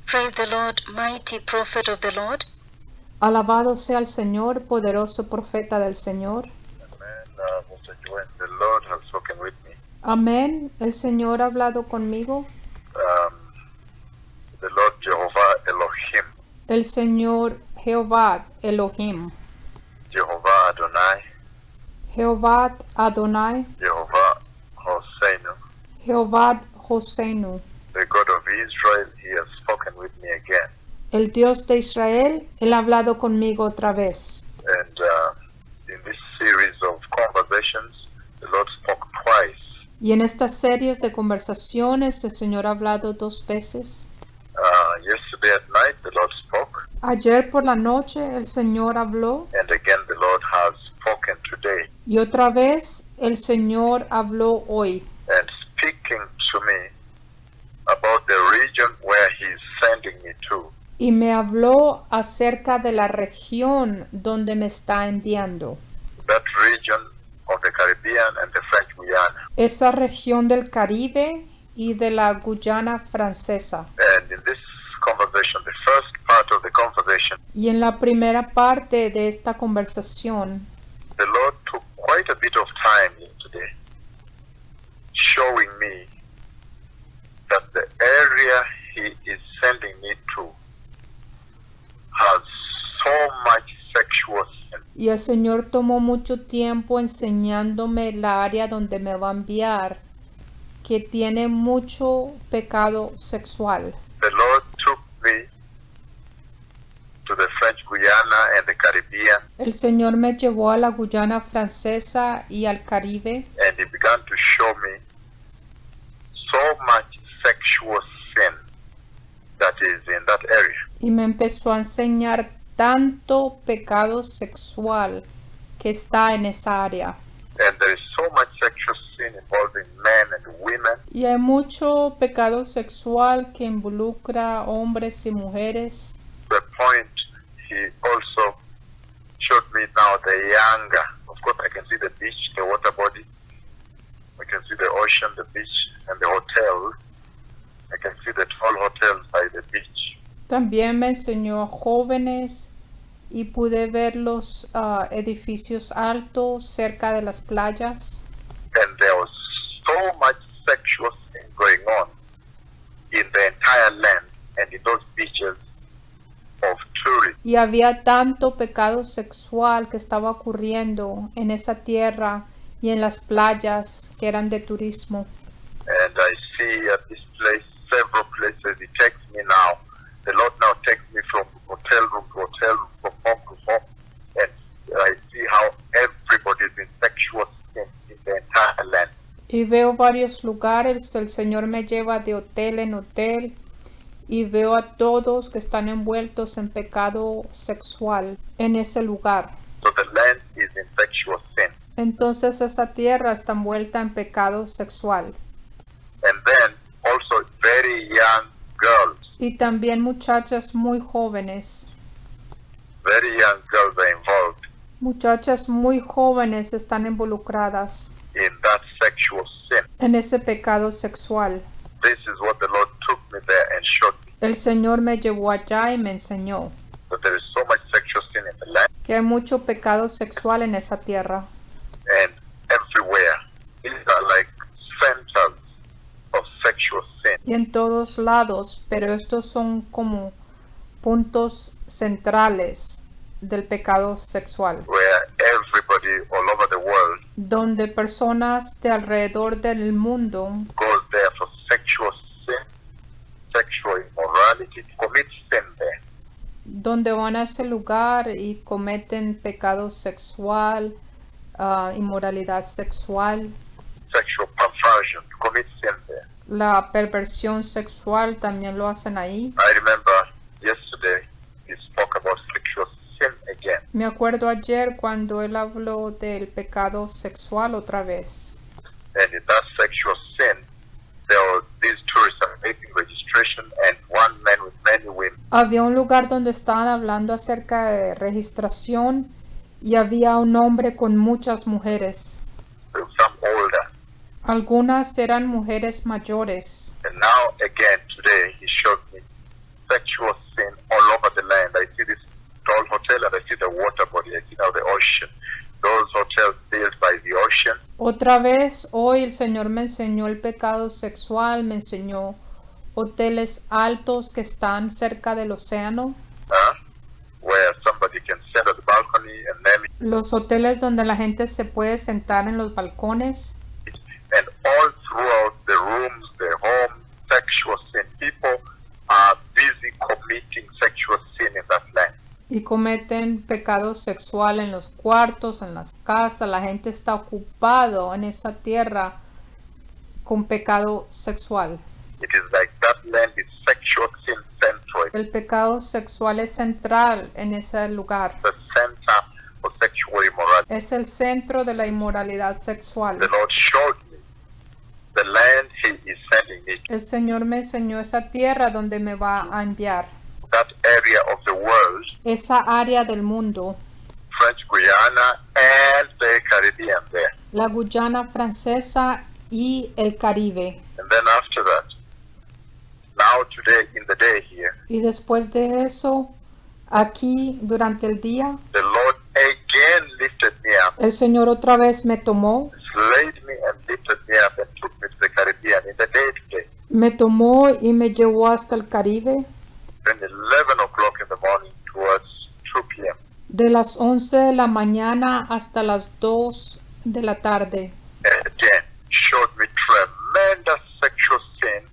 Praise the Lord, mighty prophet of the Lord. Alabado sea el Señor, poderoso profeta del Señor. Amen. Mr. Joanne, the Lord has spoken with me. Amén. El Señor ha hablado conmigo. The Lord Jehovah Elohim, El Señor Jehová Elohim. Jehovah Adonai, Jehová Adonai. Jehovah Hoseinu, Jehová Hosenu. the God of Israel, He has spoken with me again. El Dios de Israel, Él ha hablado conmigo otra vez. And in this series of conversations, the Lord spoke twice. Y en estas series de conversaciones, el Señor ha hablado 2 veces. Yesterday at night, the Lord spoke, Ayer por la noche, el Señor habló. and again the Lord has spoken today. Y otra vez, el Señor habló hoy. And speaking to me about the region where He is sending me to. Y me habló acerca de la región donde me está enviando. That region of the Caribbean and the French Guiana. Esa región del Caribe y de la Guyana francesa. And in this conversation, the first part of the conversation, Y en la primera parte de esta conversación, the Lord took quite a bit of time yesterday showing me that the area He is sending me to has so much sexual sin. y el Señor tomó mucho tiempo enseñándome la área donde me va a enviar, que tiene mucho pecado sexual. The Lord took me to the French Guiana and the Caribbean, El Señor me llevó a la Guyana francesa y al Caribe, and He began to show me so much sexual sin that is in that area. y me empezó a enseñar tanto pecado sexual que está en esa área. And there is so much sexual sin involving men and women. Y hay mucho pecado sexual que involucra hombres y mujeres. The point He also showed me now the Yanga. Of course, I can see the beach, the water body. I can see the ocean, the beach, and the hotel. I can see the tall hotels by the beach. También me enseñó a jóvenes y pude ver los edificios altos cerca de las playas. And there was so much sexual sin going on in the entire land and in those beaches of tourists. Y había tanto pecado sexual que estaba ocurriendo en esa tierra y en las playas que eran de turismo. And I see at this place, several places, He takes me now. The Lord now takes me from hotel room to hotel room, from home to home. And I see how everybody is in sexual sin in the entire land. Y veo varios lugares, el Señor me lleva de hotel en hotel y veo a todos que están envueltos en pecado sexual en ese lugar. So the land is in sexual sin. Entonces esa tierra está envuelta en pecado sexual. And then also very young girls, Y también muchachas muy jóvenes. very young girls are involved Muchachas muy jóvenes están involucradas in that sexual sin. en ese pecado sexual. This is what the Lord took me there and showed me. El Señor me llevó allá y me enseñó That there is so much sexual sin in the land que hay mucho pecado sexual en esa tierra. and everywhere. These are like centers of sexual sin. Y en todos lados, pero estos son como puntos centrales del pecado sexual, Where everybody all over the world donde personas de alrededor del mundo goes there for sexual sin, sexual immorality, commit sin there. donde van a ese lugar y cometen pecado sexual, inmoralidad sexual, Sexual perversion, commit sin there. la perversión sexual también lo hacen ahí. I remember yesterday he spoke about sexual sin again. Me acuerdo ayer cuando él habló del pecado sexual otra vez. And in that sexual sin, these tourists are making registration and one man with many women. Había un lugar donde estaban hablando acerca de registración y había un hombre con muchas mujeres. Some older. Algunas eran mujeres mayores. And now again today he showed me sex otra vez, hoy el Señor me enseñó el pecado sexual, me enseñó hoteles altos que están cerca del océano. Where somebody can sit at the balcony and name it. Los hoteles donde la gente se puede sentar en los balcones. And all throughout the rooms, the home, sexual sin. People are busy committing sexual sin in that land. Y cometen pecado sexual en los cuartos, en las casas. La gente está ocupado en esa tierra con pecado sexual. It is like that land is sexual sin central. El pecado sexual es central en ese lugar. The center of sexual immorality. Es el centro de la inmoralidad sexual. The Lord showed me the land He is sending me. El Señor me enseñó esa tierra donde me va a enviar. That area of the world, Esa área del mundo. French Guiana and the Caribbean there. La Guyana francesa y el Caribe. And then after that, now today in the day here, Y después de eso, aquí durante el día, the Lord again lifted me up, el Señor otra vez me tomó, laid me and lifted me up and took me to the Caribbean in the day today. me tomó y me llevó hasta el Caribe. Then 11 o'clock in the morning towards 2 p.m. De las 11 de la mañana hasta las 2 de la tarde. And again showed me tremendous sexual sin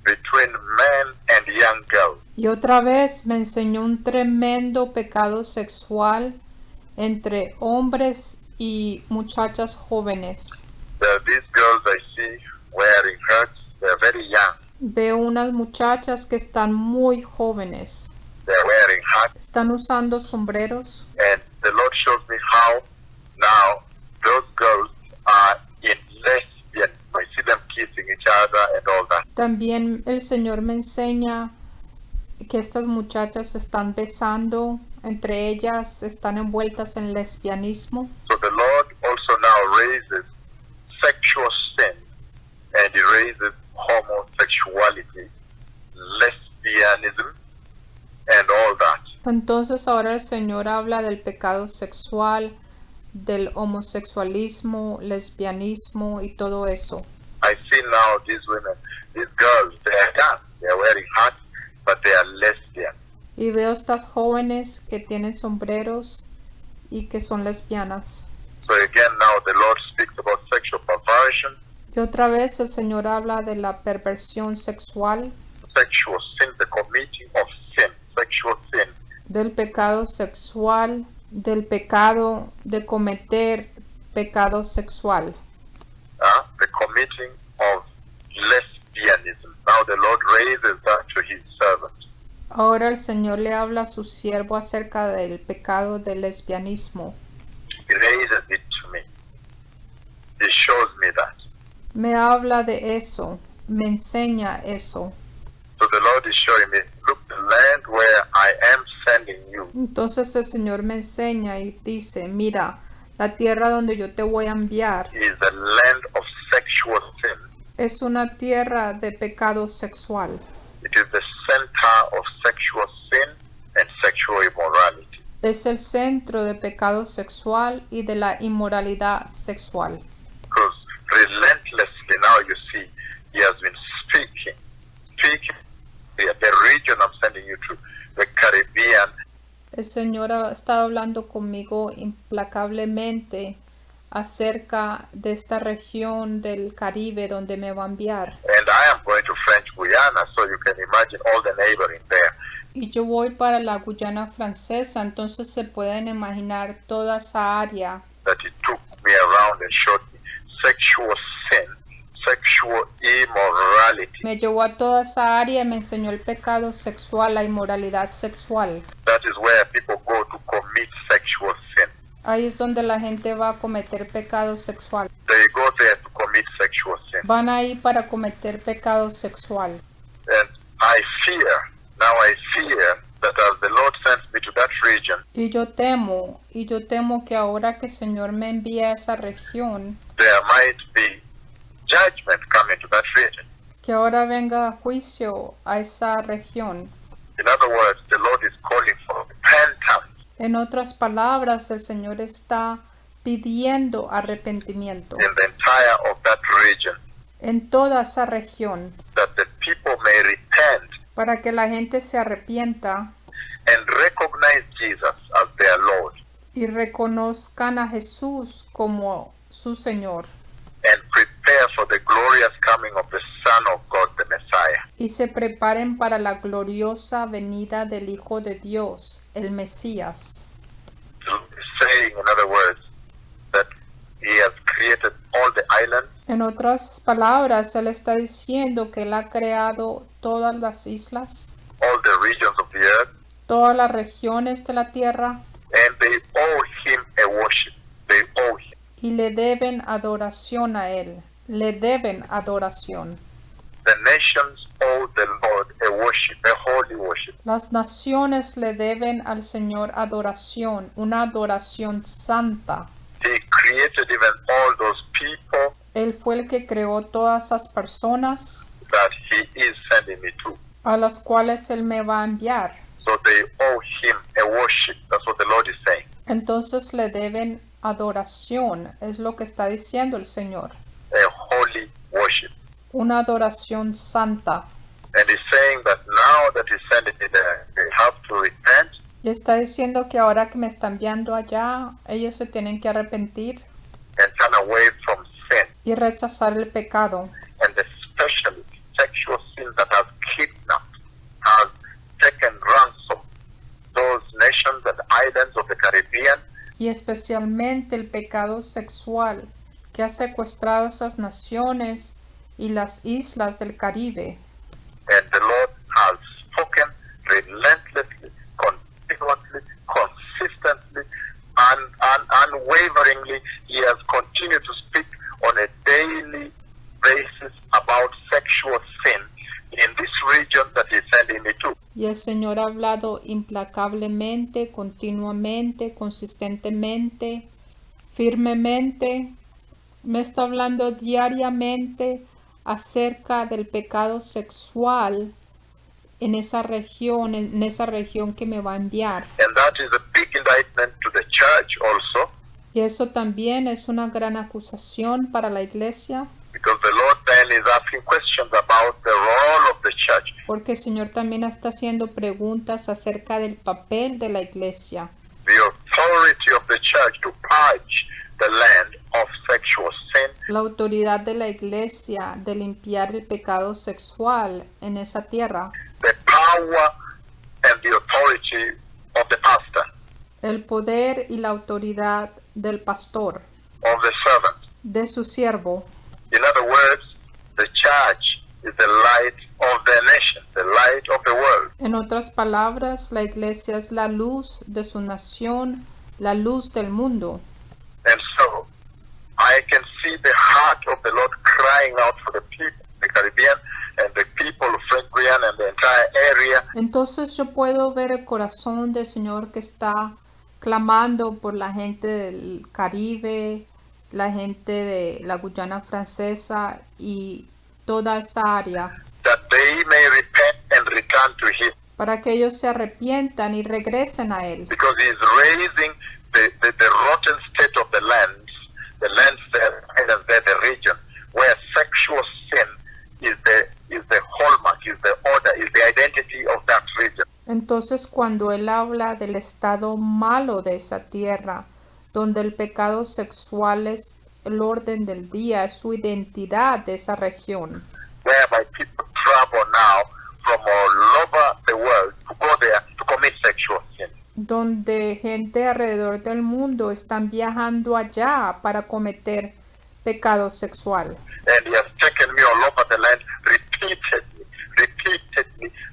between men and young girls. Y otra vez me enseñó un tremendo pecado sexual entre hombres y muchachas jóvenes. These girls I see wearing hats, they're very young. Veo unas muchachas que están muy jóvenes. They're wearing hats. Están usando sombreros. And the Lord shows me how now those girls are in lesbian. I see them kissing each other and all that. También el Señor me enseña que estas muchachas se están besando. Entre ellas están envueltas en lesbianismo. So the Lord also now raises sexual sin and He raises homosexuality, lesbianism and all that. Entonces ahora el Señor habla del pecado sexual, del homosexualismo, lesbianismo y todo eso. I see now these women, these girls, they are young, they are wearing hats, but they are lesbian. Y veo estas jóvenes que tienen sombreros y que son lesbianas. So again now the Lord speaks about sexual perversion, Y otra vez el Señor habla de la perversión sexual, sexual sin, the committing of sin, sexual sin. del pecado sexual, del pecado de cometer pecado sexual. The committing of lesbianism. Now the Lord raises that to His servant. Ahora el Señor le habla a su siervo acerca del pecado del lesbianismo. He raises it to me. He shows me that. Me habla de eso, me enseña eso. So the Lord is showing me, look, the land where I am sending you Entonces el Señor me enseña y dice, mira, la tierra donde yo te voy a enviar is a land of sexual sin. es una tierra de pecado sexual. It is the center of sexual sin and sexual immorality. Es el centro de pecado sexual y de la inmoralidad sexual. Because relentlessly now you see, He has been speaking. The region I'm sending you to, the Caribbean, El Señor ha estado hablando conmigo implacablemente acerca de esta región del Caribe donde me va a enviar. and I am going to French Guiana, so you can imagine all the neighboring there. Y yo voy para la Guyana francesa, entonces se pueden imaginar toda esa área. That He took me around and showed me sexual sin, sexual immorality. Me llevó a toda esa área y me enseñó el pecado sexual, la inmoralidad sexual. That is where people go to commit sexual sin. Ahí es donde la gente va a cometer pecado sexual. They go there to commit sexual sin. Van ahí para cometer pecado sexual. And I fear that as the Lord sends me to that region, Y yo temo que ahora que el Señor me envía a esa región, there might be judgment coming to that region. que ahora venga juicio a esa región. In other words, the Lord is calling for repentance. En otras palabras, el Señor está pidiendo arrepentimiento in the entire of that region, en toda esa región, that the people may repent para que la gente se arrepienta and recognize Jesus as their Lord y reconozcan a Jesús como su Señor and prepare for the glorious coming of the Son of God, the Messiah. y se preparen para la gloriosa venida del Hijo de Dios, el Mesías. Saying, in other words, that He has created all the islands, En otras palabras, Él está diciendo que Él ha creado todas las islas, all the regions of the earth, todas las regiones de la tierra, and they owe Him a worship. They owe Him. y le deben adoración a Él. Le deben adoración. The nations owe the Lord a worship, a holy worship. Las naciones le deben al Señor adoración, una adoración santa. He created even all those people Él fue el que creó todas esas personas that He is sending me to. a las cuales Él me va a enviar. So they owe Him a worship. That's what the Lord is saying. Entonces le deben adoración, es lo que está diciendo el Señor. A holy worship. Una adoración santa. And He's saying that now that He's sending me there, they have to repent Y está diciendo que ahora que me están enviando allá, ellos se tienen que arrepentir and turn away from sin, y rechazar el pecado. and especially sexual sin that has kidnapped, has taken ransom those nations and islands of the Caribbean, Y especialmente el pecado sexual que ha secuestrado esas naciones y las islas del Caribe. and the Lord has spoken relentlessly, continuously, consistently, and unwaveringly. He has continued to speak on a daily basis about sexual sin in this region that He's sending me to. Y el Señor ha hablado implacablemente, continuamente, consistentemente, firmemente. Me está hablando diariamente acerca del pecado sexual en esa región que me va a enviar. And that is a big indictment to the church also, Y eso también es una gran acusación para la iglesia, because the Lord then is asking questions about the role of the church. porque el Señor también está haciendo preguntas acerca del papel de la iglesia, The authority of the church to purge the land of sexual sin, la autoridad de la iglesia de limpiar el pecado sexual en esa tierra, the power and the authority of the pastor, el poder y la autoridad del pastor, of the servant. de su siervo. In other words, the church is the light of the nation, the light of the world. En otras palabras, la iglesia es la luz de su nación, la luz del mundo. And so I can see the heart of the Lord crying out for the people, the Caribbean and the people of French Guiana and the entire area. Entonces yo puedo ver el corazón del Señor que está clamando por la gente del Caribe, la gente de la Guyana Francesa y toda esa área, That they may repent and return to Him, para que ellos se arrepientan y regresen a Él, because He is raising the rotten state of the lands there, islands there, the region where sexual sin is the hallmark, is the order, is the identity of that region. Entonces cuando Él habla del estado malo de esa tierra, donde el pecado sexual es el orden del día, es su identidad de esa región, Whereby people travel now from all over the world to go there to commit sexual sin. donde gente alrededor del mundo están viajando allá para cometer pecado sexual. And He has taken me all over the land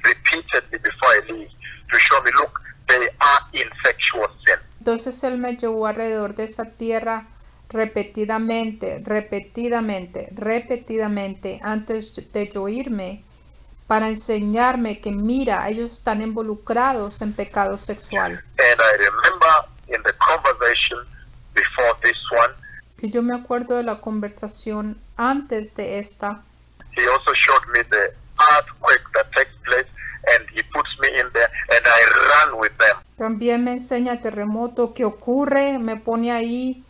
repeatedly before I leave to show me, look, they are in sexual sin. Entonces Él me llevó alrededor de esa tierra repetidamente, antes de yo irme, para enseñarme que mira, ellos están involucrados en pecado sexual. And I remember in the conversation before this one, Y yo me acuerdo de la conversación antes de esta. He also showed me the earthquake that takes place, and He puts me in there, and I run with them. También me enseña el terremoto que ocurre, me pone ahí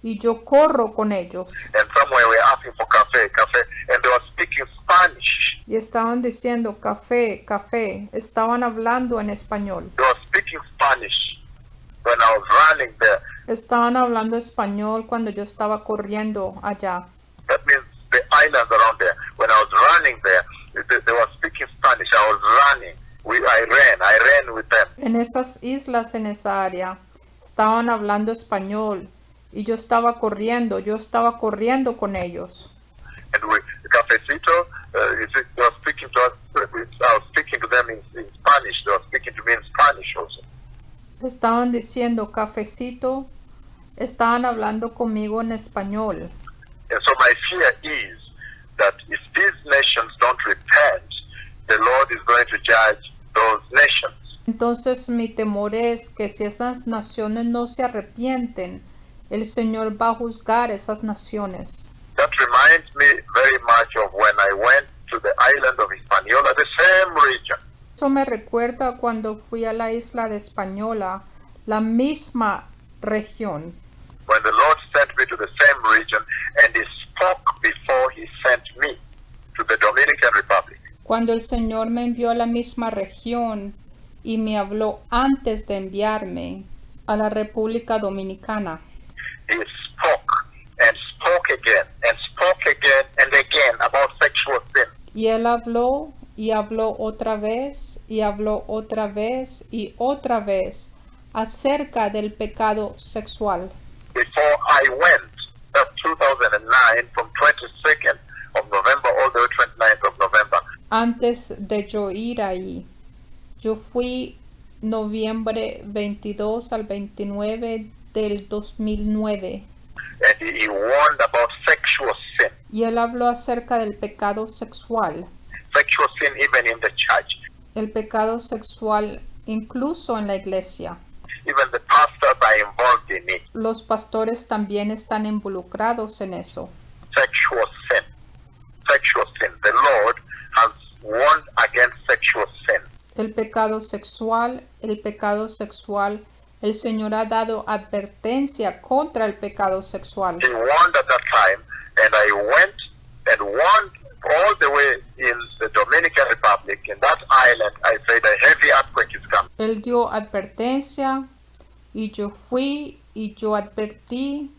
y yo corro con ellos. And somewhere we're asking for cafe, cafe, and they were speaking Spanish. Y estaban diciendo café, café. Estaban hablando en español. They were speaking Spanish when I was running there. Estaban hablando español cuando yo estaba corriendo allá. That means the islands around there. When I was running there, they were speaking Spanish. I was running. I ran with them. En esas islas, en esa área, estaban hablando español y yo estaba corriendo con ellos. And the cafecito, they were speaking to us. I was speaking to them in Spanish. They were speaking to me in Spanish also. Estaban diciendo cafecito, estaban hablando conmigo en español. And so my fear is that if these nations don't repent, the Lord is going to judge those nations. Entonces mi temor es que si esas naciones no se arrepienten, el Señor va a juzgar esas naciones. That reminds me very much of when I went to the island of Hispaniola, the same region. Eso me recuerda cuando fui a la isla de Española, la misma región. When the Lord sent me to the same region and He spoke before He sent me to the Dominican Republic. Cuando el Señor me envió a la misma región y me habló antes de enviarme a la República Dominicana. He spoke and spoke again and spoke again and again about sexual sin. Y Él habló y habló otra vez y habló otra vez y otra vez acerca del pecado sexual. Before I went, that's 2009, from 22nd of November all the way 29th of November. Antes de yo ir ahí, yo fui noviembre 22 al 29 del 2009. And he warned about sexual sin. Y él habló acerca del pecado sexual. Sexual sin even in the church. El pecado sexual incluso en la iglesia. Even the pastors are involved in it. Los pastores también están involucrados en eso. Sexual sin. Sexual sin. The Lord has warned against sexual sin. El pecado sexual. El Señor ha dado advertencia contra el pecado sexual. He warned at that time, and I went and warned all the way in the Dominican Republic, in that island. I said a heavy earthquake is coming. Él dio advertencia y yo fui y yo advertí.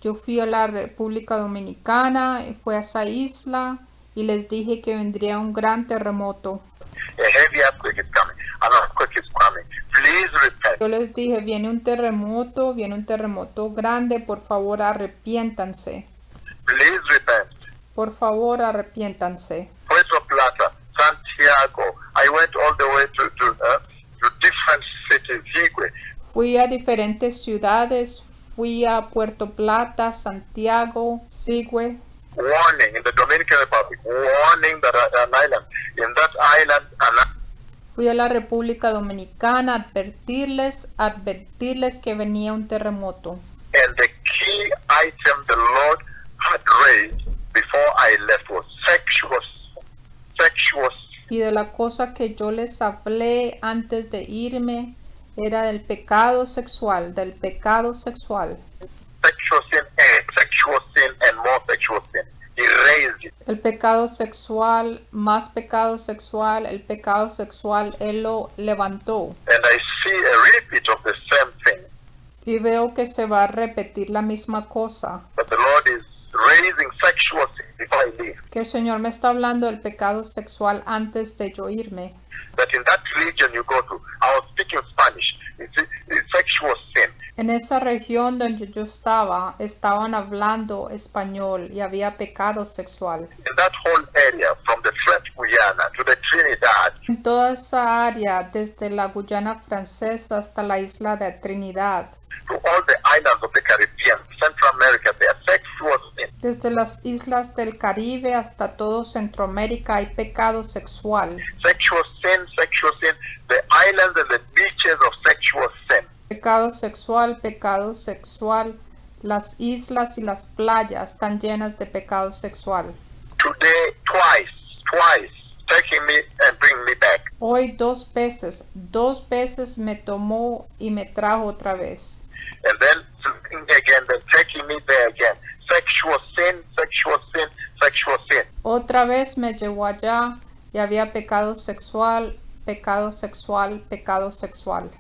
Yo fui a la República Dominicana, fui a esa isla y les dije que vendría un gran terremoto. A heavy earthquake is coming. An earthquake is coming. Please repent. Yo les dije, viene un terremoto grande, por favor arrepiéntanse. Please repent. Por favor arrepiéntanse. Puerto Plata, Santiago. I went all the way to different cities. Higüey. Fui a diferentes ciudades, fui a Puerto Plata, Santiago, Higüey. Warning in the Dominican Republic. Warning that an island. In that island, Fui a la República Dominicana a advertirles que venía un terremoto. And the key item the Lord had raised before I left was sexual. Y de la cosa que yo les hablé antes de irme era del pecado sexual, Sexual sin and more sexual sin. He raised it. El pecado sexual, más pecado sexual, el pecado sexual, Él lo levantó. And I see a repeat of the same thing. Y veo que se va a repetir la misma cosa. But the Lord is raising sexual sin before I leave. Que el Señor me está hablando del pecado sexual antes de yo irme. That in that region you go to, I was speaking Spanish. It's sexual sin. En esa región donde yo estaban hablando español y había pecado sexual. In that whole area, from the French Guiana to the Trinidad, En toda esa área, desde la Guyana Francesa hasta la isla de Trinidad, to all the islands of the Caribbean, Central America, there are sexual sin. desde las islas del Caribe hasta todo Centroamérica hay pecado sexual. Sexual sin, the islands and the beaches of sexual sin. Pecado sexual, las islas y las playas están llenas de pecado sexual. Today, twice, taking me and bring me back. Hoy dos veces me tomó y me trajo otra vez. And then again, then taking me there again. Sexual sin, sexual sin, sexual sin. Otra vez me llevó allá y había pecado sexual, pecado sexual, pecado sexual.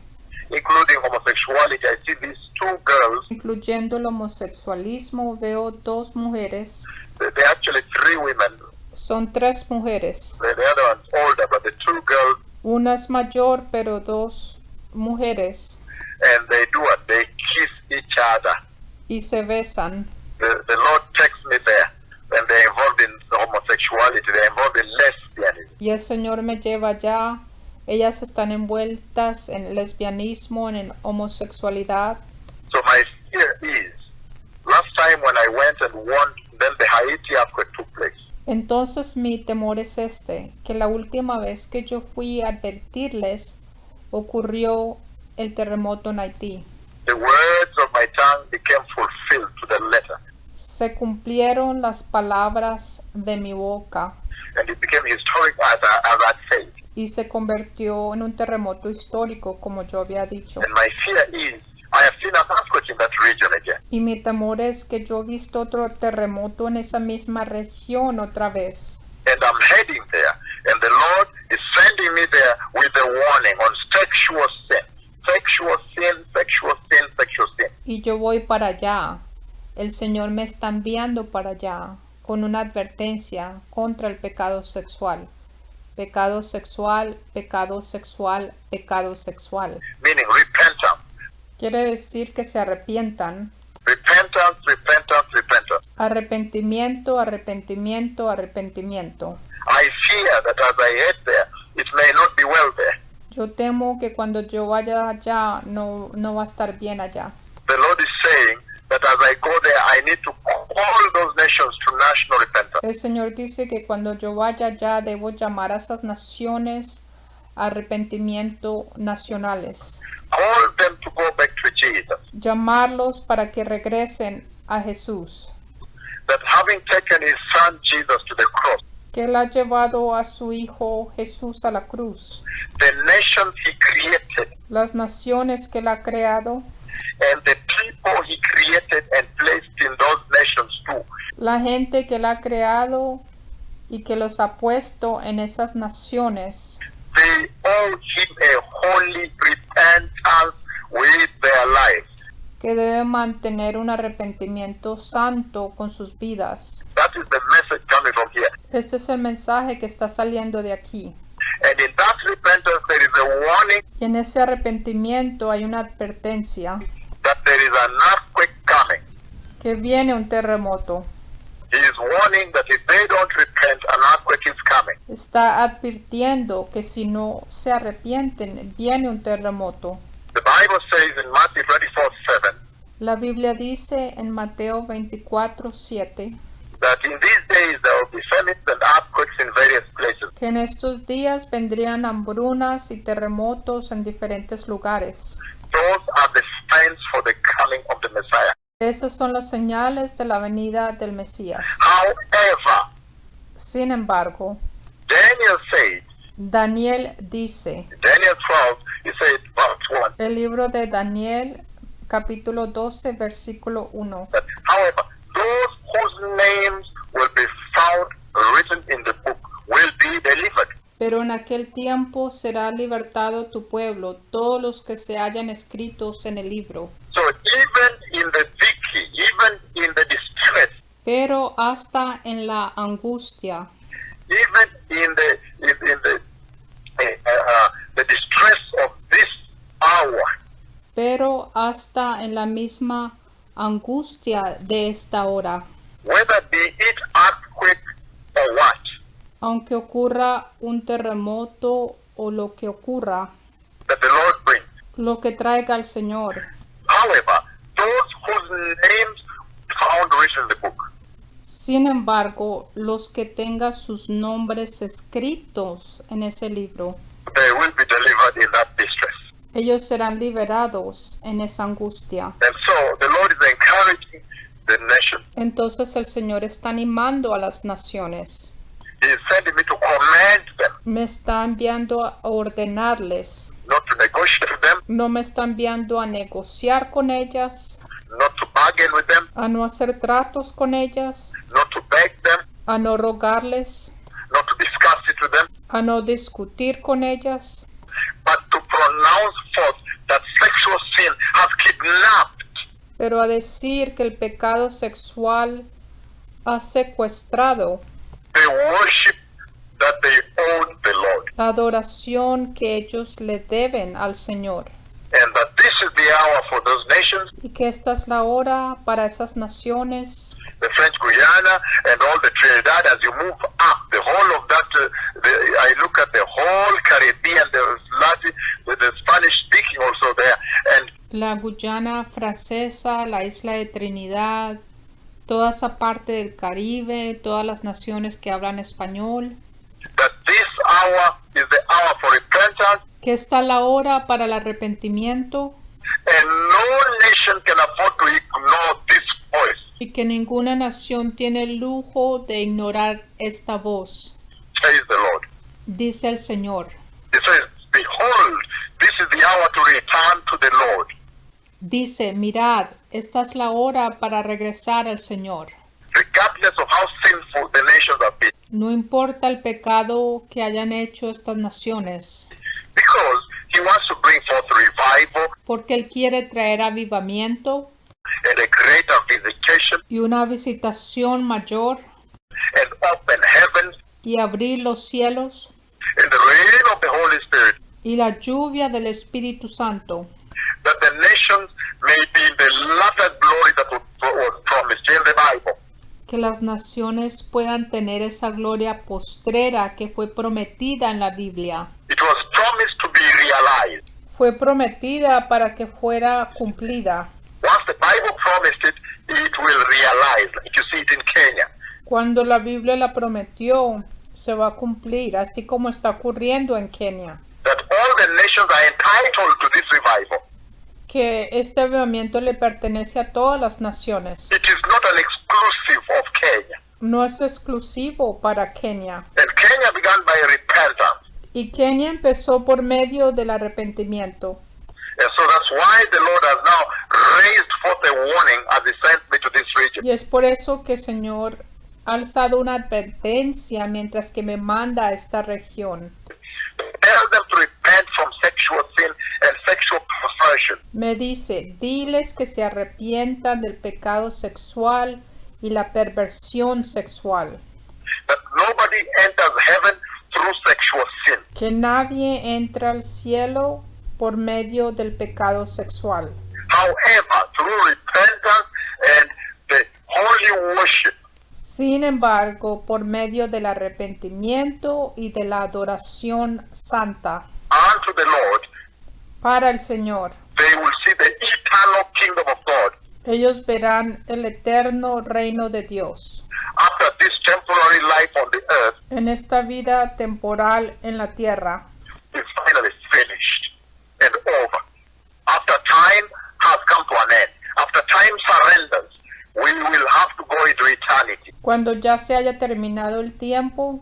Including homosexuality. I see these two girls, Incluyendo el homosexualismo, veo dos mujeres. they're actually three women. Son tres mujeres. The other one's older, but the two girls, Una es mayor, pero dos mujeres. and they do what? They kiss each other. Y se besan. The Lord takes me there. When they're involved in homosexuality, they're involved in lesbianism. Y el Señor me lleva allá. Ellas están envueltas en lesbianismo, en homosexualidad. So my fear is, last time when I went and warned, then the Haiti earthquake took place. Entonces mi temor es que la última vez que yo fui a advertirles, ocurrió el terremoto en Haití. The words of my tongue became fulfilled to the letter. Se cumplieron las palabras de mi boca And it became historic as I said. y se convirtió en un terremoto histórico, como yo había dicho. And my fear is, I have seen an earthquake in that region again. Y mi temor es que yo he visto otro terremoto en esa misma región otra vez. And I'm heading there. And the Lord is sending me there with a warning on sexual sin. Sexual sin, sexual sin, sexual sin. Y yo voy para allá. El Señor me está enviando para allá con una advertencia contra el pecado sexual. Pecado sexual, pecado sexual, pecado sexual. Meaning repentance. Quiere decir que se arrepientan. Repentance, repentance, repentance. Arrepentimiento, arrepentimiento, arrepentimiento. I fear that as I head there, it may not be well there. Yo temo que cuando yo vaya allá no va a estar bien allá. The Lord is saying that as I go there, I need to call those nations to national repentance. El Señor dice que cuando yo vaya allá debo llamar a esas naciones a arrepentimiento nacionales. Call them to go back to Jesus. Llamarlos para que regresen a Jesús, That having taken his son Jesus to the cross, que Él ha llevado a su Hijo Jesús a la cruz. the nations he created Las naciones que Él ha creado, and the people he created and placed in those nations too, la gente que Él ha creado y que los ha puesto en esas naciones, they owe him a holy repentance with their lives. que deben mantener un arrepentimiento santo con sus vidas. That is the message coming from here. Este es el mensaje que está saliendo de aquí. And in that repentance, there is a warning Y en ese arrepentimiento hay una advertencia that there is an earthquake coming. que viene un terremoto. He is warning that if they don't repent, an earthquake is coming. Está advirtiendo que si no se arrepienten, viene un terremoto. The Bible says in Matthew 24:7 La Biblia dice en Mateo 24:7 that in these days there will be famines and earthquakes in various places. que en estos días vendrían hambrunas y terremotos en diferentes lugares. Those are the signs for the coming of the Messiah. Esas son las señales de la venida del Mesías. However, Sin embargo, Daniel said, Daniel dice, Daniel 12, he said, verse 1, el libro de Daniel, capítulo 12, versículo 1, that however, those whose names will be found written in the book will be delivered. pero en aquel tiempo será libertado tu pueblo, todos los que se hayan escritos en el libro. So even in the victory, even in the distress, Pero hasta en la angustia, even in the distress of this hour, pero hasta en la misma angustia de esta hora, whether be it earthquake or what, aunque ocurra un terremoto o lo que ocurra, that the Lord brings. lo que traiga el Señor. However, those whose names found written in the book, Sin embargo, los que tengan sus nombres escritos en ese libro, they will be delivered in that distress. ellos serán liberados en esa angustia. And so the Lord is encouraging the nation. Entonces el Señor está animando a las naciones. He is sending me to command them, Me está enviando a ordenarles. not to negotiate with them, No me está enviando a negociar con ellas, not to bargain with them, a no hacer tratos con ellas, not to beg them, a no rogarles, not to discuss it with them, a no discutir con ellas, but to pronounce forth that sexual sin has kidnapped pero a decir que el pecado sexual ha secuestrado the worship that they owed the Lord, la adoración que ellos le deben al Señor, and that this is the hour for those nations, y que esta es la hora para esas naciones, the French Guiana and all the Trinidad. As you move up, the whole of that, I look at the whole Caribbean, the Spanish speaking also there, and la Guyana francesa, la isla de Trinidad, toda esa parte del Caribe, todas las naciones que hablan español, that this hour is the hour for repentance, que está la hora para el arrepentimiento and no nation can afford to ignore this voice. y que ninguna nación tiene el lujo de ignorar esta voz, Says the Lord. dice el Señor. It says, behold, this is the hour to return to the Lord. Dice, mirad, esta es la hora para regresar al Señor. Regardless of how sinful the nations have been. No importa el pecado que hayan hecho estas naciones, Because he wants to bring forth revival porque Él quiere traer avivamiento and a greater visitation y una visitación mayor and open heavens y abrir los cielos and the rain of the Holy Spirit, y la lluvia del Espíritu Santo, that the nations may be in the latter glory that was promised in the Bible. que las naciones puedan tener esa gloria postrera que fue prometida en la Biblia. It was promised to be realized. Fue prometida para que fuera cumplida. Once the Bible promised it, it will realize, like you see it in Kenya. Cuando la Biblia la prometió, se va a cumplir, así como está ocurriendo en Kenia. That all the nations are entitled to this revival. Que este avivamiento le pertenece a todas las naciones. It is not an exclusive of Kenya. No es exclusivo para Kenia. And Kenya began by repentance. Y Kenia empezó por medio del arrepentimiento. And so that's why the Lord has now raised forth a warning as he sent me to this region. Y es por eso que el Señor ha alzado una advertencia mientras que me manda a esta región. Tell them to repent from sexual sin and sexual perversion. Me dice, diles que se arrepientan del pecado sexual y la perversión sexual. That nobody enters heaven through sexual sin. Que nadie entra al cielo por medio del pecado sexual. However, through repentance and the holy worship, Sin embargo, por medio del arrepentimiento y de la adoración santa unto the Lord, para el Señor, they will see the eternal kingdom of God. ellos verán el eterno reino de Dios. After this temporary life on the earth En esta vida temporal en la tierra, is finally finished and over. After time has come to an end, after time surrenders, we will have to go into eternity. cuando ya se haya terminado el tiempo,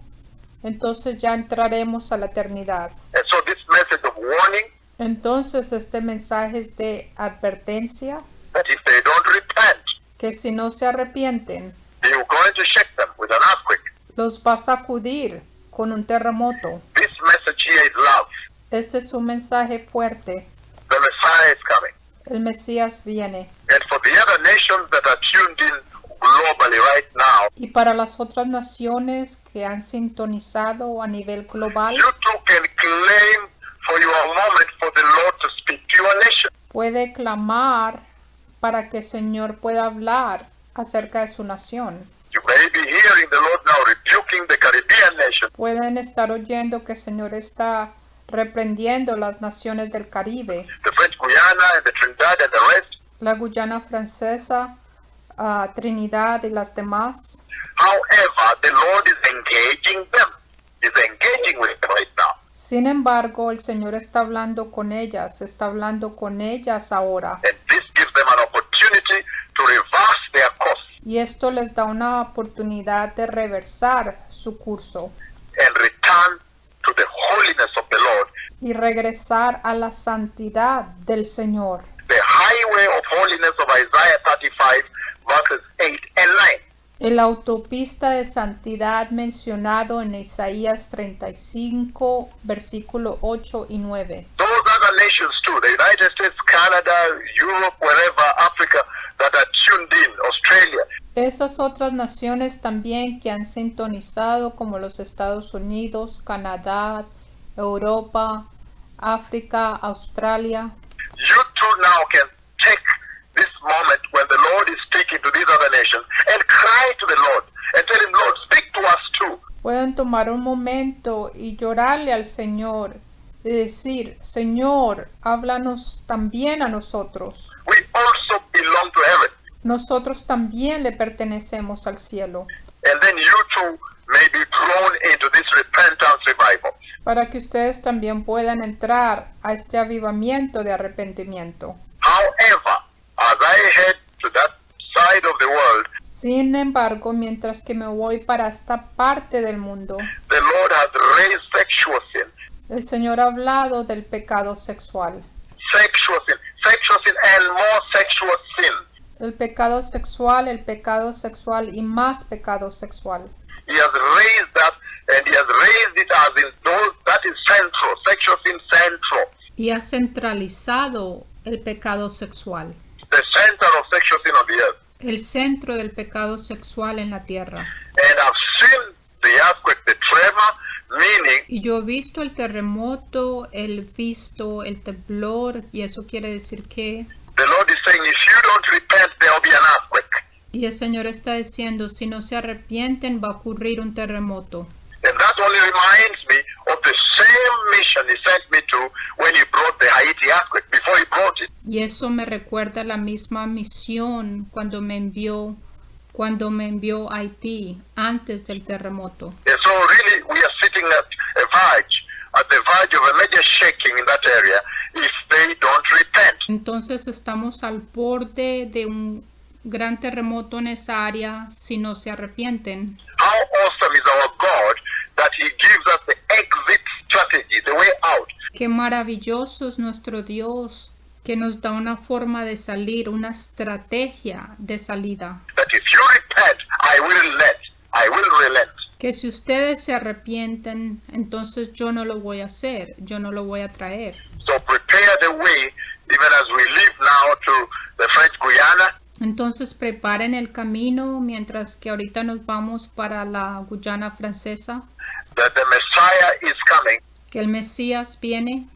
entonces ya entraremos a la eternidad. And so this message of warning, Entonces este mensaje es de advertencia, that if they don't repent, que si no se arrepienten, you're going to shake them with an earthquake. los va a sacudir con un terremoto. This message here is love. Este es un mensaje fuerte. The Messiah is coming. El Mesías viene. And for the other nations that are tuned in globally right now, Y para las otras naciones que han sintonizado a nivel global, you too can claim for your moment for the Lord to speak to your nation. puede clamar para que el Señor pueda hablar acerca de su nación. You may be hearing the Lord now rebuking the Caribbean nation. Pueden estar oyendo que el Señor está reprendiendo las naciones del Caribe, The French Guiana and the Trinidad and the rest. la Guyana francesa, Trinidad y las demás. However, the Lord is engaging them. He's engaging with them right now. Sin embargo, el Señor está hablando con ellas ahora. And this gives them an opportunity to reverse their course Y esto les da una oportunidad de reversar su curso and return to the holiness of the Lord. y regresar a la santidad del Señor. The highway highway of holiness of Isaiah 35 verses 8 and 9. La autopista de santidad mencionado en Isaías 35, versículo 8 y 9. Those other nations too, the United States, Canada, Europe, wherever, Africa, that are tuned in, Australia. Esas otras naciones también que han sintonizado, como los Estados Unidos, Canadá, Europa, África, Australia. You too now can take this moment when the Lord is speaking to these other nations and cry to the Lord and tell him, Lord, speak to us too. Pueden tomar un momento y llorarle al Señor y decir, Señor, háblanos también a nosotros. We also belong to heaven. Nosotros también le pertenecemos al cielo. And then you too may be thrown into this repentance revival. Para que ustedes también puedan entrar a este avivamiento de arrepentimiento. However, as I head to that side of the world, Sin embargo, mientras que me voy para esta parte del mundo, the Lord has raised sexual sin. el Señor ha hablado del pecado sexual. Sexual sin, and more sexual sin. El pecado sexual y más pecado sexual. He has raised that, and he has raised it as in those, that is central, sexual sin central. Y ha centralizado el pecado sexual. The center of sexual sin on the earth. El centro del pecado sexual en la tierra. And I've seen the earthquake, the tremor, meaning Y yo he visto el terremoto, el temblor, y eso quiere decir que... the Lord is saying, if you don't repent, there will be an earthquake. Y el Señor está diciendo, si no se arrepienten, va a ocurrir un terremoto. And that only reminds me of the same mission he sent me to when he brought the Haiti earthquake, before he brought it. Y eso me recuerda la misma misión cuando me envió a Haití antes del terremoto. And so really we are sitting at the verge of a major shaking in that area if they don't repent. Entonces estamos al borde de un gran terremoto en esa área si no se arrepienten. How awesome is our God that he gives us the exit strategy, the way out. Qué maravilloso es nuestro Dios que nos da una forma de salir, una estrategia de salida. That if you repent, I will relent. Que si ustedes se arrepienten, entonces yo no lo voy a hacer, yo no lo voy a traer. So prepare the way, even as we leave now to the French Guiana. Entonces preparen el camino mientras que ahorita nos vamos para la Guyana francesa, That the Messiah is coming. que el Mesías viene,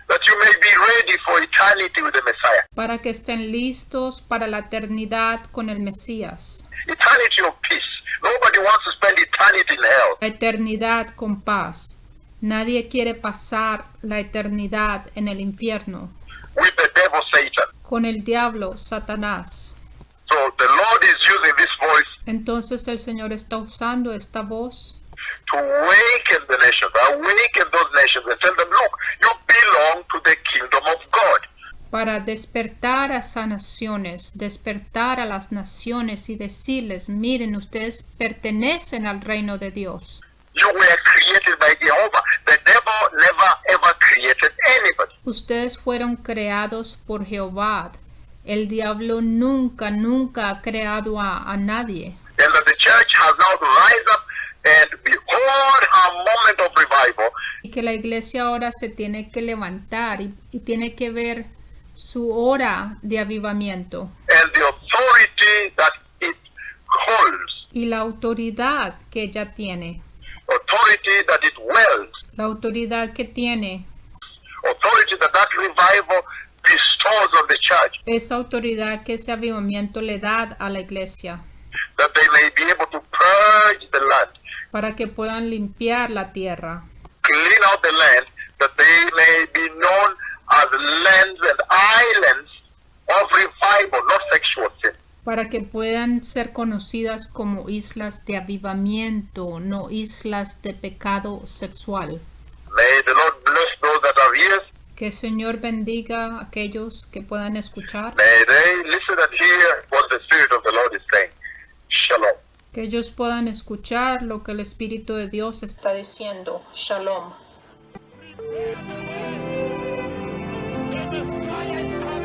That you may be ready for eternity with the Messiah. para que estén listos para la eternidad con el Mesías. Eternity of peace. Nobody wants to spend eternity in hell. La eternidad con paz. Nadie quiere pasar la eternidad en el infierno With the devil Satan. con el diablo, Satanás. So the Lord is using this voice Entonces el Señor está usando esta voz to awaken the nations, awaken those nations and tell them, look, you belong to the kingdom of God. para despertar a esas naciones, despertar a las naciones y decirles, miren, ustedes pertenecen al reino de Dios. You were created by Jehovah. The devil never ever created anybody. Ustedes fueron creados por Jehová. El diablo nunca ha creado a nadie. And that the church has now to rise up and behold her moment of revival. Y que la iglesia ahora se tiene que levantar y tiene que ver su hora de avivamiento. And the authority that it holds. Y la autoridad que ella tiene. Authority that it wields. La autoridad que tiene. Authority that revival bestows on the church. Esa autoridad que ese avivamiento le da a la iglesia. That they may be able to purge the land. Para que puedan limpiar la tierra. Clean out the land. That they may be known as lands and islands of revival, not sexual sin. Para que puedan ser conocidas como islas de avivamiento, no islas de pecado sexual. May the Lord bless those that have ears. Que el Señor bendiga a aquellos que puedan escuchar. May they listen and hear what the Spirit of the Lord is saying. Shalom. Que ellos puedan escuchar lo que el Espíritu de Dios está diciendo. Shalom. The Messiah is coming.